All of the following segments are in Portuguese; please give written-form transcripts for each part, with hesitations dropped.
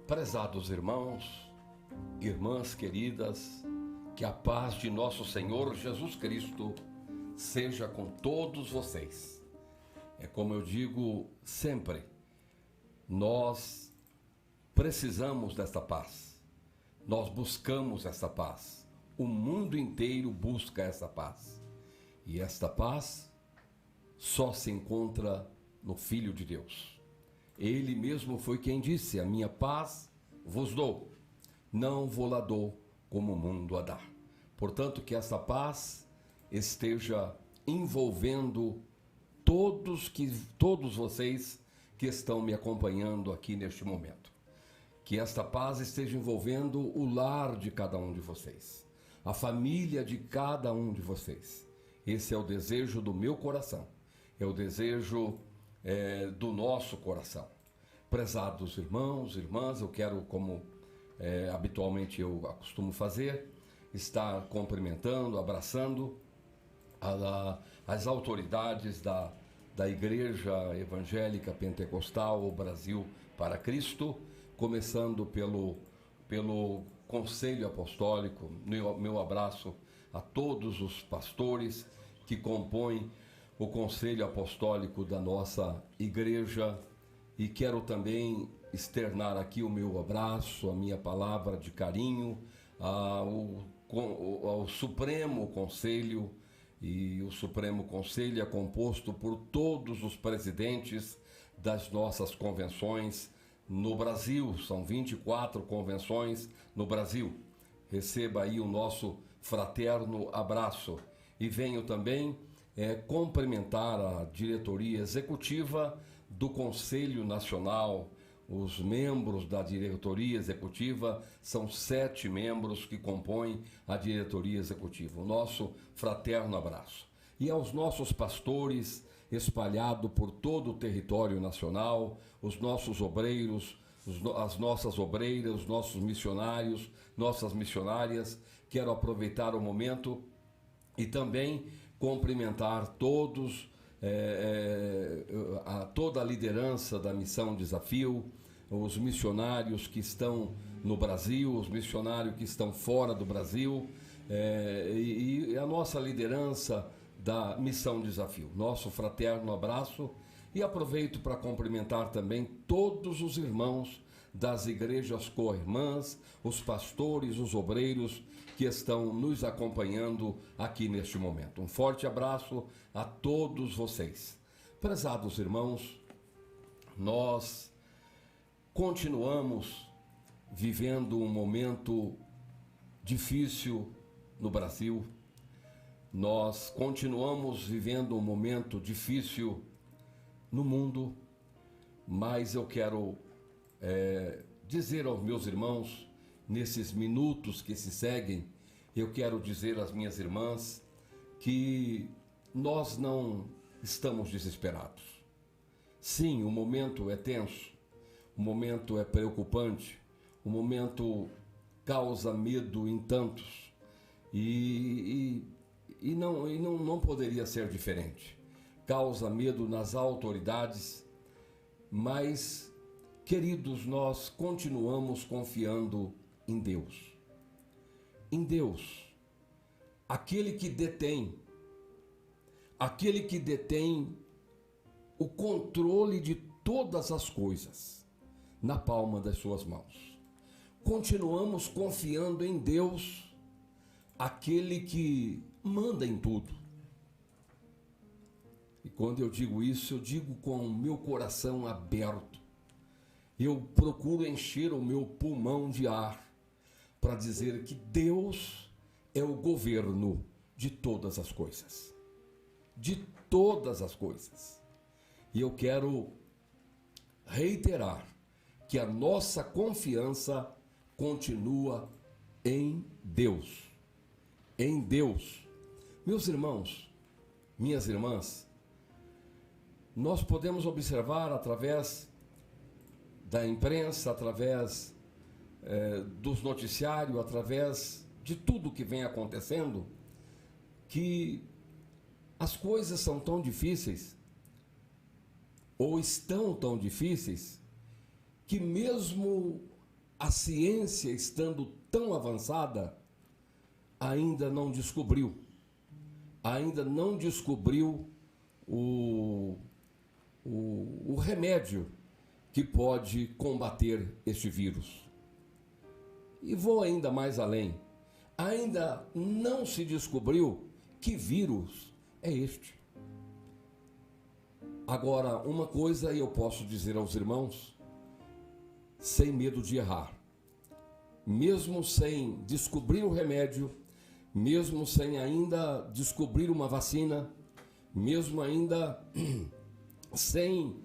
Prezados irmãos, irmãs queridas, que a paz de nosso Senhor Jesus Cristo seja com todos vocês. É como eu digo sempre, nós precisamos desta paz, nós buscamos essa paz, o mundo inteiro busca essa paz. E esta paz só se encontra no Filho de Deus. Ele mesmo foi quem disse: a minha paz vos dou, não vou-la dou como o mundo a dá. Portanto, que essa paz esteja envolvendo todos vocês que estão me acompanhando aqui neste momento. Que esta paz esteja envolvendo o lar de cada um de vocês, a família de cada um de vocês. Esse é o desejo do meu coração, é o desejo do nosso coração. Prezados irmãos, irmãs, eu quero, como habitualmente eu acostumo fazer, estar cumprimentando, abraçando as autoridades da Igreja Evangélica Pentecostal Brasil para Cristo, começando pelo Conselho Apostólico. Meu abraço a todos os pastores que compõem o Conselho Apostólico da nossa igreja, e quero também externar aqui o meu abraço, a minha palavra de carinho ao Supremo Conselho. E o Supremo Conselho é composto por todos os presidentes das nossas convenções no Brasil. São 24 convenções no Brasil. Receba aí o nosso fraterno abraço. E venho também cumprimentar a diretoria executiva do Conselho Nacional. Os membros da diretoria executiva são 7 membros que compõem a diretoria executiva. O nosso fraterno abraço. E aos nossos pastores espalhados por todo o território nacional, os nossos obreiros, as nossas obreiras, os nossos missionários, nossas missionárias, quero aproveitar o momento e também cumprimentar toda a liderança da Missão Desafio, os missionários que estão no Brasil, os missionários que estão fora do Brasil, e a nossa liderança da Missão Desafio. Nosso fraterno abraço, e aproveito para cumprimentar também todos os irmãos das igrejas co-irmãs, os pastores, os obreiros que estão nos acompanhando aqui neste momento. Um forte abraço a todos vocês. Prezados irmãos, nós continuamos vivendo um momento difícil no Brasil. Nós continuamos vivendo um momento difícil no mundo, mas eu quero dizer aos meus irmãos, nesses minutos que se seguem, eu quero dizer às minhas irmãs que nós não estamos desesperados. Sim, o momento é tenso, o momento é preocupante, o momento causa medo em tantos, e não poderia ser diferente. Causa medo nas autoridades, mas, queridos, nós continuamos confiando em Deus. Em Deus, aquele que detém o controle de todas as coisas na palma das suas mãos. Continuamos confiando em Deus, aquele que manda em tudo. E quando eu digo isso, eu digo com o meu coração aberto. Eu procuro encher o meu pulmão de ar para dizer que Deus é o governo de todas as coisas. De todas as coisas. E eu quero reiterar que a nossa confiança continua em Deus. Em Deus. Meus irmãos, minhas irmãs, nós podemos observar através da imprensa, através dos noticiários, através de tudo que vem acontecendo, que as coisas são tão difíceis, ou estão tão difíceis, que mesmo a ciência, estando tão avançada, ainda não descobriu o remédio que pode combater este vírus. E vou ainda mais além. Ainda não se descobriu que vírus é este. Agora, uma coisa eu posso dizer aos irmãos, sem medo de errar. Mesmo sem descobrir o remédio, mesmo sem ainda descobrir uma vacina, mesmo ainda sem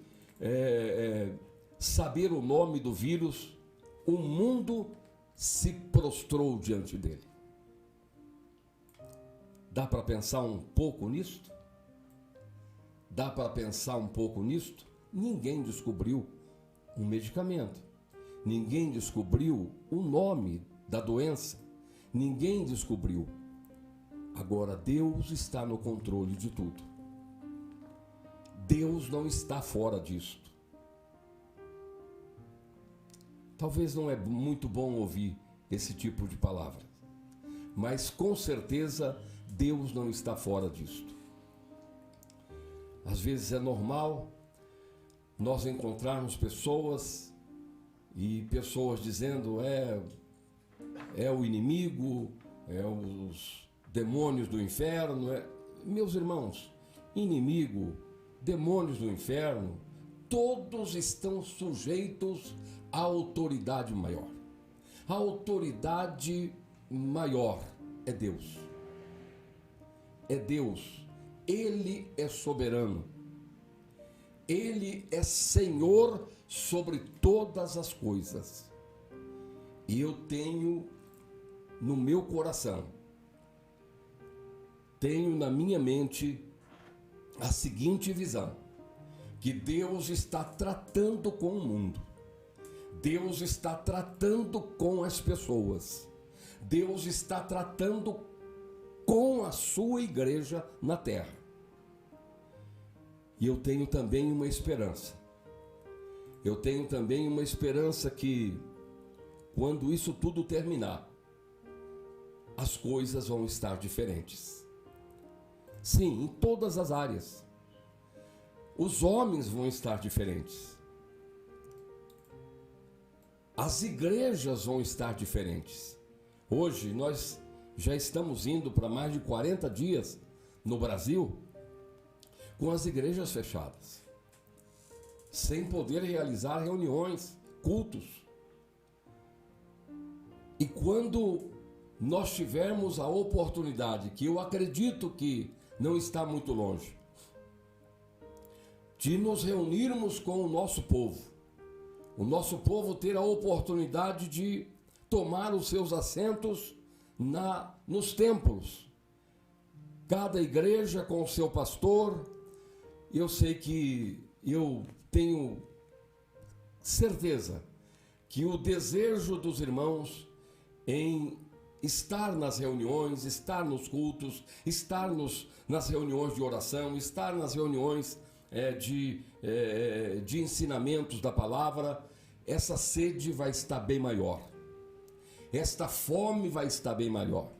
saber o nome do vírus, o mundo se prostrou diante dele. Dá para pensar um pouco nisto? Dá para pensar um pouco nisto? Ninguém descobriu um medicamento. Ninguém descobriu o nome da doença. Ninguém descobriu. Agora, Deus está no controle de tudo. Deus não está fora disto. Talvez não é muito bom ouvir esse tipo de palavra, mas com certeza Deus não está fora disto. Às vezes é normal nós encontrarmos pessoas dizendo é o inimigo, é os demônios do inferno. Meus irmãos, inimigo, demônios do inferno, todos estão sujeitos à autoridade maior. A autoridade maior é Deus. É Deus. Ele é soberano. Ele é Senhor sobre todas as coisas. E eu tenho no meu coração, tenho na minha mente a seguinte visão: que Deus está tratando com o mundo. Deus está tratando com as pessoas. Deus está tratando com a sua igreja na terra. E eu tenho também uma esperança. Eu tenho também uma esperança que, quando isso tudo terminar, as coisas vão estar diferentes. Sim, em todas as áreas. Os homens vão estar diferentes. As igrejas vão estar diferentes. Hoje nós já estamos indo para mais de 40 dias no Brasil com as igrejas fechadas, sem poder realizar reuniões, cultos. E quando nós tivermos a oportunidade, que eu acredito que não está muito longe, de nos reunirmos com o nosso povo ter a oportunidade de tomar os seus assentos nos templos, cada igreja com o seu pastor. Eu sei que eu tenho certeza que o desejo dos irmãos em estar nas reuniões, estar nos cultos, estar nas reuniões de oração, estar nas reuniões de ensinamentos da palavra, essa sede vai estar bem maior. Esta fome vai estar bem maior.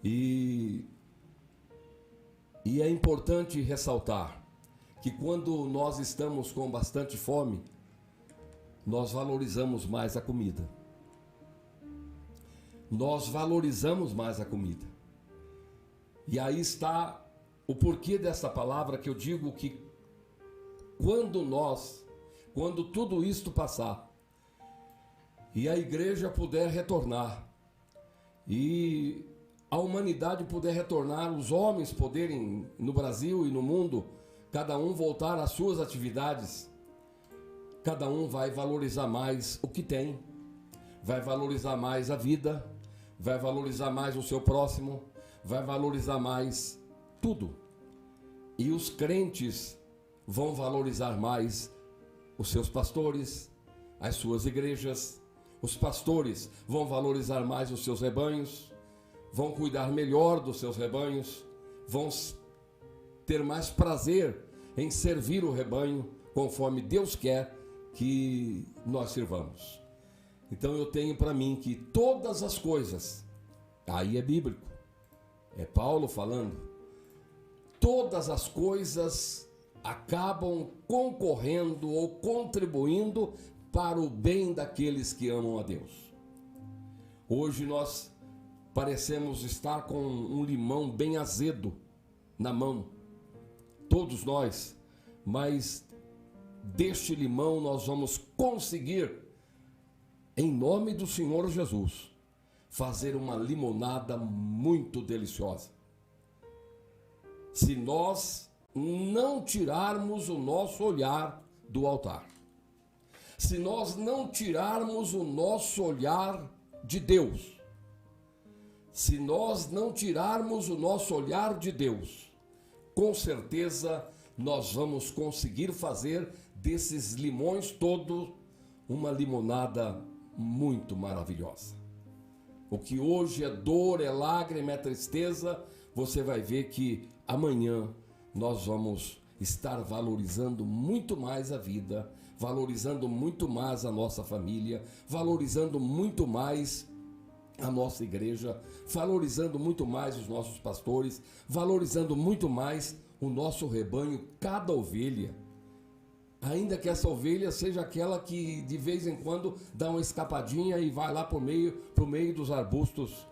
E é importante ressaltar que quando nós estamos com bastante fome, nós valorizamos mais a comida. Nós valorizamos mais a comida. E aí está o porquê dessa palavra, que eu digo que quando tudo isto passar e a igreja puder retornar e a humanidade puder retornar, os homens poderem, no Brasil e no mundo, cada um voltar às suas atividades, cada um vai valorizar mais o que tem, vai valorizar mais a vida, vai valorizar mais o seu próximo, vai valorizar mais tudo. E os crentes vão valorizar mais os seus pastores, as suas igrejas. Os pastores vão valorizar mais os seus rebanhos, vão cuidar melhor dos seus rebanhos, vão ter mais prazer em servir o rebanho, conforme Deus quer que nós sirvamos. Então eu tenho para mim que todas as coisas, aí é bíblico, é Paulo falando, todas as coisas acabam concorrendo ou contribuindo para o bem daqueles que amam a Deus. Hoje nós parecemos estar com um limão bem azedo na mão, todos nós, mas deste limão nós vamos conseguir, em nome do Senhor Jesus, fazer uma limonada muito deliciosa. Se nós não tirarmos o nosso olhar do altar, se nós não tirarmos o nosso olhar de Deus, se nós não tirarmos o nosso olhar de Deus, com certeza nós vamos conseguir fazer desses limões todos uma limonada muito maravilhosa. O que hoje é dor, é lágrima, é tristeza, você vai ver que amanhã nós vamos estar valorizando muito mais a vida, valorizando muito mais a nossa família, valorizando muito mais a nossa igreja, valorizando muito mais os nossos pastores, valorizando muito mais o nosso rebanho, cada ovelha. Ainda que essa ovelha seja aquela que de vez em quando dá uma escapadinha e vai lá pro meio dos arbustos.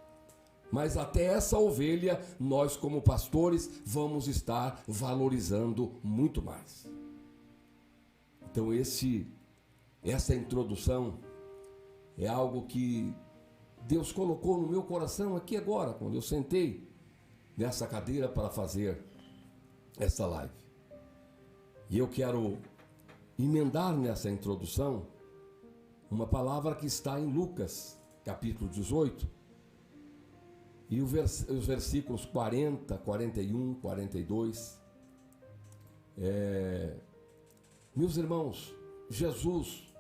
Mas até essa ovelha, nós como pastores vamos estar valorizando muito mais. Então essa introdução é algo que Deus colocou no meu coração aqui agora, quando eu sentei nessa cadeira para fazer essa live. E eu quero emendar nessa introdução uma palavra que está em Lucas, capítulo 18, e os versículos 40, 41, 42. Meus irmãos, Jesus,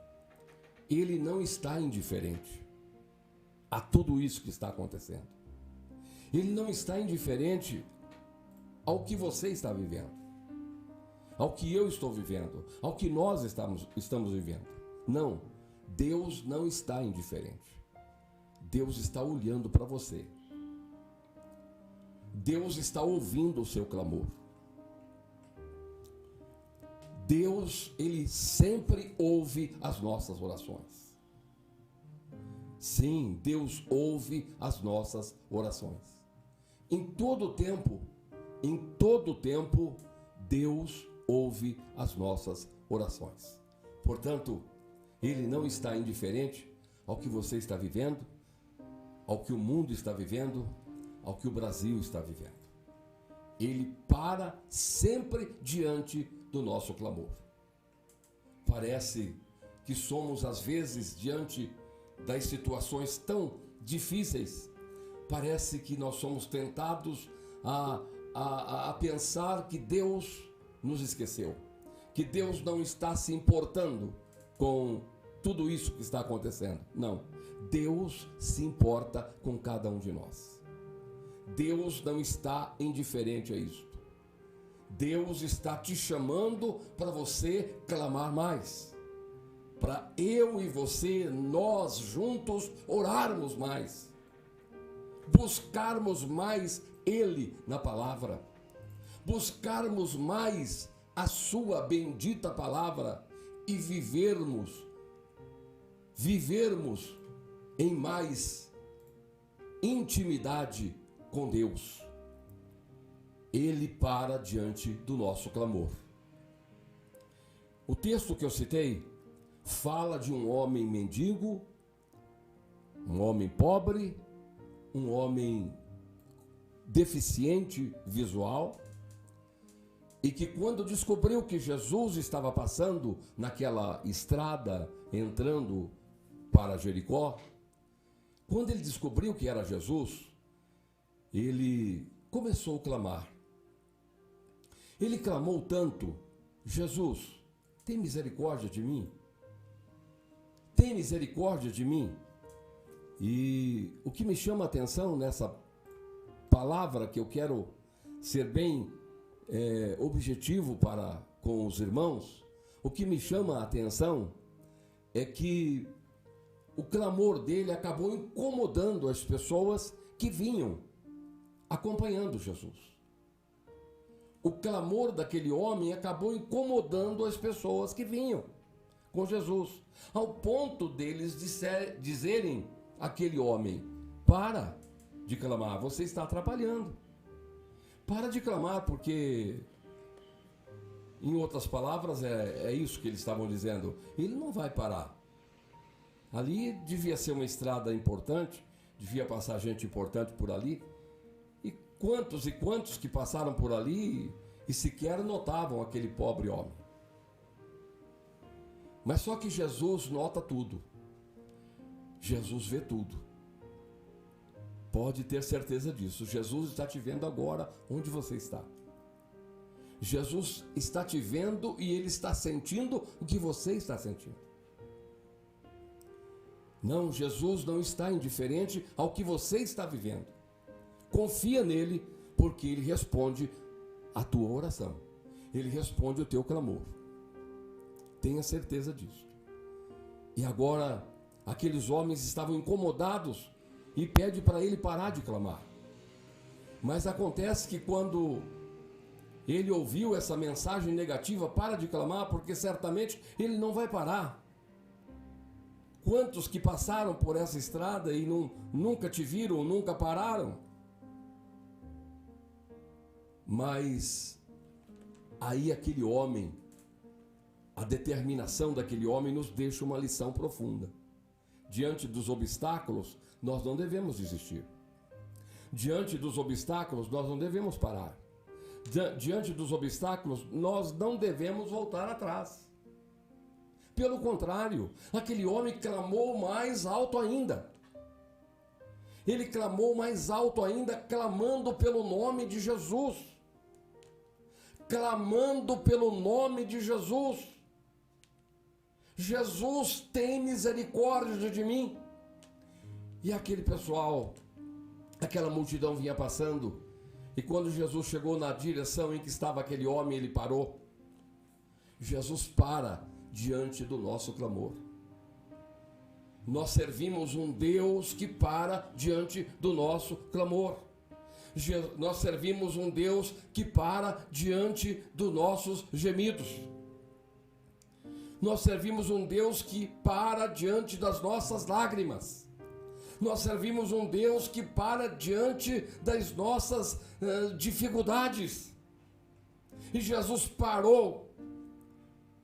ele não está indiferente a tudo isso que está acontecendo. Ele não está indiferente ao que você está vivendo, ao que eu estou vivendo, ao que nós estamos vivendo. Não, Deus não está indiferente. Deus está olhando para você. Deus está ouvindo o seu clamor. Deus, ele sempre ouve as nossas orações. Sim, Deus ouve as nossas orações. Em todo tempo, Deus ouve as nossas orações. Portanto, ele não está indiferente ao que você está vivendo, ao que o mundo está vivendo, ao que o Brasil está vivendo. Ele para sempre diante do nosso clamor. Parece que somos, às vezes, diante das situações tão difíceis, parece que nós somos tentados a pensar que Deus nos esqueceu, que Deus não está se importando com tudo isso que está acontecendo. Não, Deus se importa com cada um de nós. Deus não está indiferente a isso. Deus está te chamando para você clamar mais, para eu e você, nós juntos, orarmos mais, buscarmos mais Ele na palavra, buscarmos mais a sua bendita palavra e vivermos em mais intimidade com Deus. Ele para diante do nosso clamor. O texto que eu citei fala de um homem mendigo, um homem pobre, um homem deficiente visual, e que quando descobriu que Jesus estava passando naquela estrada, entrando para Jericó, quando ele descobriu que era Jesus, ele começou a clamar. Ele clamou tanto: Jesus, tem misericórdia de mim? Tem misericórdia de mim? E o que me chama a atenção nessa palavra, que eu quero ser bem objetivo para com os irmãos, o que me chama a atenção é que o clamor dele acabou incomodando as pessoas que vinham acompanhando Jesus. O clamor daquele homem acabou incomodando as pessoas que vinham com Jesus, ao ponto deles dizerem àquele homem: para de clamar, você está atrapalhando. Para de clamar, porque, em outras palavras, é isso que eles estavam dizendo. Ele não vai parar. Ali devia ser uma estrada importante, devia passar gente importante por ali. E quantos que passaram por ali e sequer notavam aquele pobre homem. Mas só que Jesus nota tudo. Jesus vê tudo. Pode ter certeza disso. Jesus está te vendo agora onde você está. Jesus está te vendo e Ele está sentindo o que você está sentindo. Não, Jesus não está indiferente ao que você está vivendo. Confia nele, porque Ele responde a tua oração. Ele responde o teu clamor. Tenha certeza disso. E agora, aqueles homens estavam incomodados e pede para ele parar de clamar. Mas acontece que quando ele ouviu essa mensagem negativa, para de clamar, porque certamente ele não vai parar. Quantos que passaram por essa estrada e nunca te viram, nunca pararam? Mas aí aquele homem, a determinação daquele homem nos deixa uma lição profunda. Diante dos obstáculos, nós não devemos desistir. Diante dos obstáculos, nós não devemos parar. Diante dos obstáculos, nós não devemos voltar atrás. Pelo contrário, aquele homem clamou mais alto ainda. Ele clamou mais alto ainda, clamando pelo nome de Jesus. Clamando pelo nome de Jesus. Jesus, tem misericórdia de mim. E aquele pessoal, aquela multidão vinha passando, e quando Jesus chegou na direção em que estava aquele homem, ele parou. Jesus para diante do nosso clamor. Nós servimos um Deus que para diante do nosso clamor. Nós servimos um Deus que para diante dos nossos gemidos. Nós servimos um Deus que para diante das nossas lágrimas. Nós servimos um Deus que para diante das nossas dificuldades. E Jesus parou.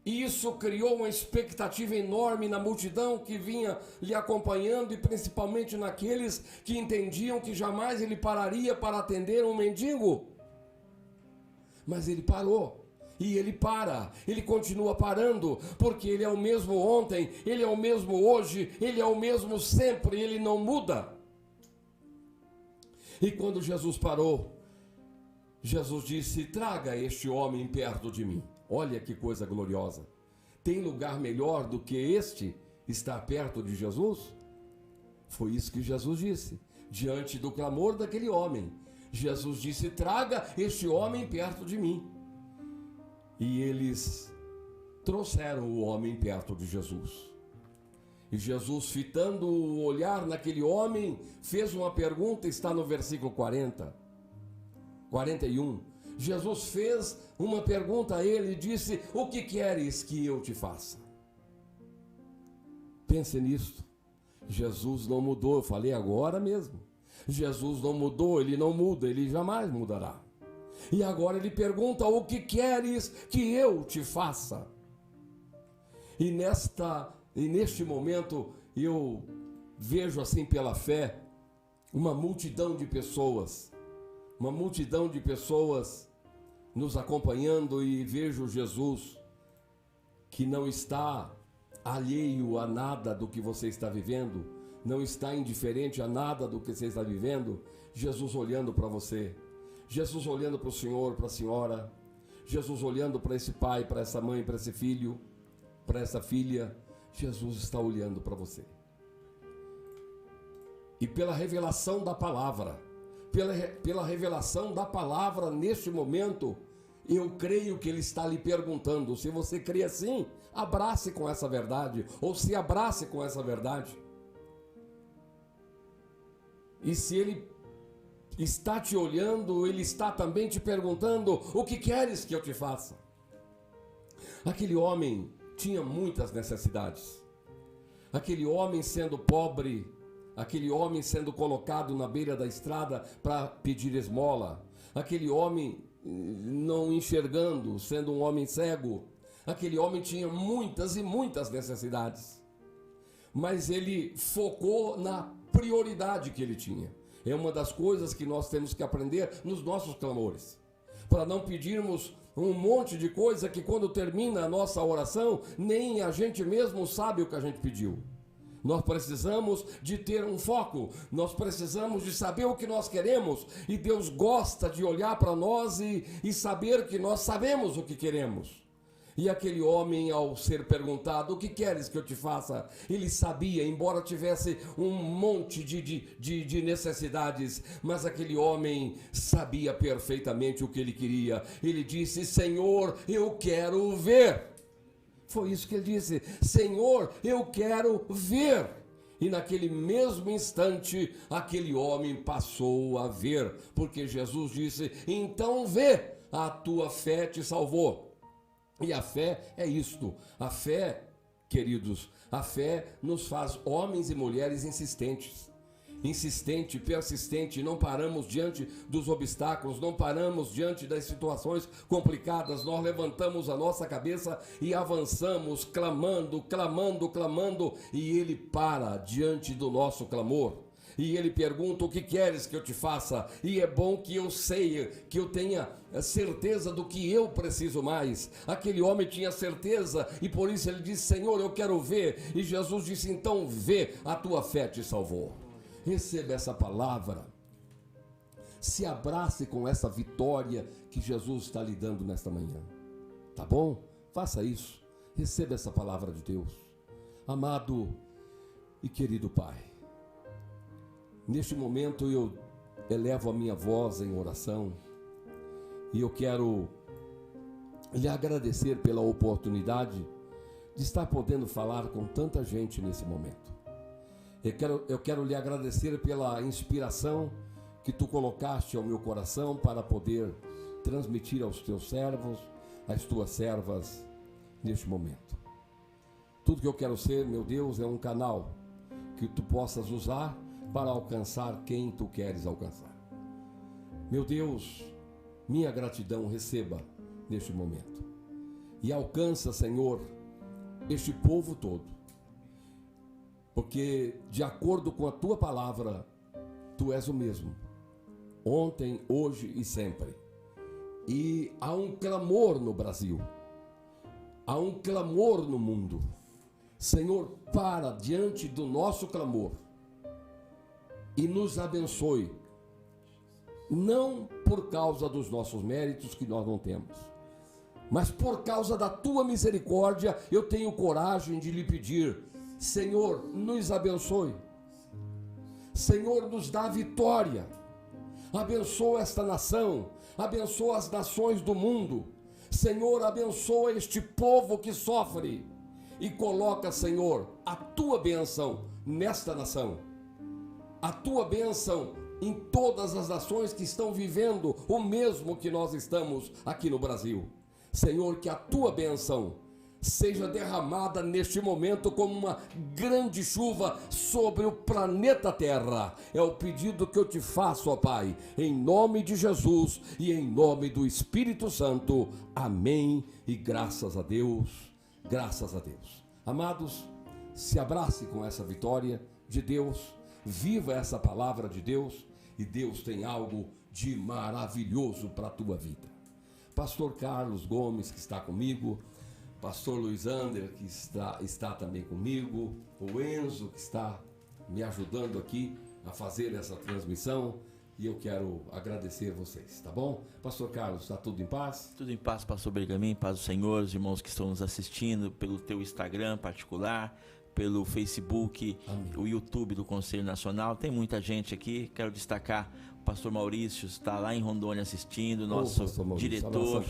E isso criou uma expectativa enorme na multidão que vinha lhe acompanhando, e principalmente naqueles que entendiam que jamais ele pararia para atender um mendigo. Mas ele parou. E ele para, ele continua parando, porque ele é o mesmo ontem, ele é o mesmo hoje, ele é o mesmo sempre, ele não muda. E quando Jesus parou, Jesus disse: traga este homem perto de mim. Olha que coisa gloriosa. Tem lugar melhor do que este estar perto de Jesus? Foi isso que Jesus disse, diante do clamor daquele homem. Jesus disse: traga este homem perto de mim. E eles trouxeram o homem perto de Jesus. E Jesus, fitando o olhar naquele homem, fez uma pergunta, está no versículo 41. Jesus fez uma pergunta a ele e disse: o que queres que eu te faça? Pense nisto. Jesus não mudou, eu falei agora mesmo. Jesus não mudou, ele não muda, ele jamais mudará. E agora ele pergunta: o que queres que eu te faça? E neste momento eu vejo assim pela fé uma multidão de pessoas nos acompanhando, e vejo Jesus que não está alheio a nada do que você está vivendo, não está indiferente a nada do que você está vivendo. Jesus olhando para você, Jesus olhando para o senhor, para a senhora, Jesus olhando para esse pai, para essa mãe, para esse filho, para essa filha. Jesus está olhando para você. E pela revelação da palavra, pela revelação da palavra neste momento, eu creio que ele está lhe perguntando. Se você crê assim, abrace com essa verdade, ou se abrace com essa verdade. E se Ele está te olhando, Ele está também te perguntando: o que queres que eu te faça? Aquele homem tinha muitas necessidades. Aquele homem sendo pobre, aquele homem sendo colocado na beira da estrada para pedir esmola, aquele homem não enxergando, sendo um homem cego, aquele homem tinha muitas e muitas necessidades. Mas ele focou na prioridade que ele tinha. É uma das coisas que nós temos que aprender nos nossos clamores, para não pedirmos um monte de coisa que quando termina a nossa oração, nem a gente mesmo sabe o que a gente pediu. Nós precisamos de ter um foco, nós precisamos de saber o que nós queremos, e Deus gosta de olhar para nós e saber que nós sabemos o que queremos. E aquele homem, ao ser perguntado: o que queres que eu te faça? Ele sabia, embora tivesse um monte de necessidades, mas aquele homem sabia perfeitamente o que ele queria. Ele disse: Senhor, eu quero ver. Foi isso que ele disse: Senhor, eu quero ver. E naquele mesmo instante, aquele homem passou a ver, porque Jesus disse: então vê, a tua fé te salvou. E a fé é isto. A fé, queridos, a fé nos faz homens e mulheres insistentes. Insistente, persistente, não paramos diante dos obstáculos, não paramos diante das situações complicadas, nós levantamos a nossa cabeça e avançamos, clamando, clamando, clamando, e Ele para diante do nosso clamor. E Ele pergunta: o que queres que eu te faça? E é bom que eu sei, que eu tenha certeza do que eu preciso mais. Aquele homem tinha certeza e por isso ele disse: Senhor, eu quero ver. E Jesus disse: então vê, a tua fé te salvou. Receba essa palavra. Se abrace com essa vitória que Jesus está lhe dando nesta manhã. Tá bom? Faça isso. Receba essa palavra de Deus. Amado e querido Pai, neste momento eu elevo a minha voz em oração e eu quero lhe agradecer pela oportunidade de estar podendo falar com tanta gente nesse momento. Eu quero lhe agradecer pela inspiração que tu colocaste ao meu coração para poder transmitir aos teus servos, às tuas servas neste momento. Tudo que eu quero ser, meu Deus, é um canal que tu possas usar para alcançar quem tu queres alcançar. Meu Deus, minha gratidão receba neste momento. E alcança, Senhor, este povo todo. Porque, de acordo com a tua palavra, tu és o mesmo. Ontem, hoje e sempre. E há um clamor no Brasil. Há um clamor no mundo. Senhor, para diante do nosso clamor e nos abençoe, não por causa dos nossos méritos que nós não temos, mas por causa da tua misericórdia. Eu tenho coragem de lhe pedir: Senhor, nos abençoe. Senhor, nos dá vitória. Abençoa esta nação, abençoa as nações do mundo. Senhor, abençoa este povo que sofre e coloca, Senhor, a tua bênção nesta nação, a tua bênção em todas as nações que estão vivendo o mesmo que nós estamos aqui no Brasil. Senhor, que a tua bênção seja derramada neste momento como uma grande chuva sobre o planeta Terra. É o pedido que eu te faço, ó Pai, em nome de Jesus e em nome do Espírito Santo. Amém e graças a Deus, graças a Deus. Amados, se abrace com essa vitória de Deus, viva essa palavra de Deus, e Deus tem algo de maravilhoso para a tua vida. Pastor Carlos Gomes, que está comigo, Pastor Luiz Ander, que está também comigo, o Enzo, que está me ajudando aqui a fazer essa transmissão, e eu quero agradecer vocês, tá bom? Pastor Carlos, está tudo em paz? Tudo em paz, Pastor Bergamin, paz do Senhor, os irmãos que estão nos assistindo pelo teu Instagram particular, pelo Facebook, amém, o YouTube do Conselho Nacional. Tem muita gente aqui. Quero destacar o Pastor Maurício, está lá em Rondônia assistindo, nosso diretor,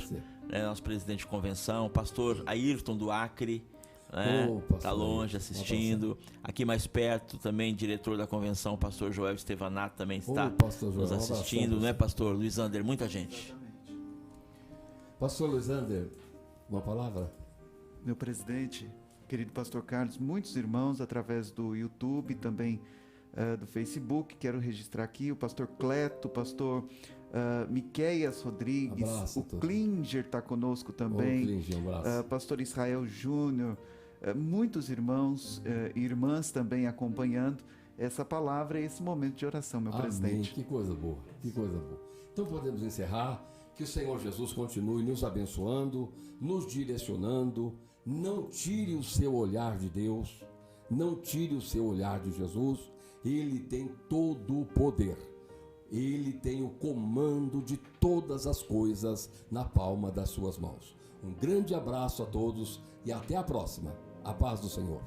nosso presidente de convenção, o Pastor Ayrton do Acre, né? Tá longe assistindo. Aqui mais perto também, diretor da convenção, pastor Joel Estevanato também está nos assistindo, né, pastor Luiz Ander? Muita gente. Pastor Luiz Ander, uma palavra? Meu presidente, querido pastor Carlos, muitos irmãos através do YouTube, também do Facebook, quero registrar aqui o pastor Cleto, o pastor Miqueias Rodrigues, o Klinger está conosco também, pastor Israel Júnior, muitos irmãos e irmãs também acompanhando essa palavra e esse momento de oração, meu presidente. Que coisa boa, que coisa boa. Então podemos encerrar. Que o Senhor Jesus continue nos abençoando, nos direcionando. Não tire o seu olhar de Deus, não tire o seu olhar de Jesus. Ele tem todo o poder, Ele tem o comando de todas as coisas na palma das suas mãos. Um grande abraço a todos e até a próxima. A paz do Senhor.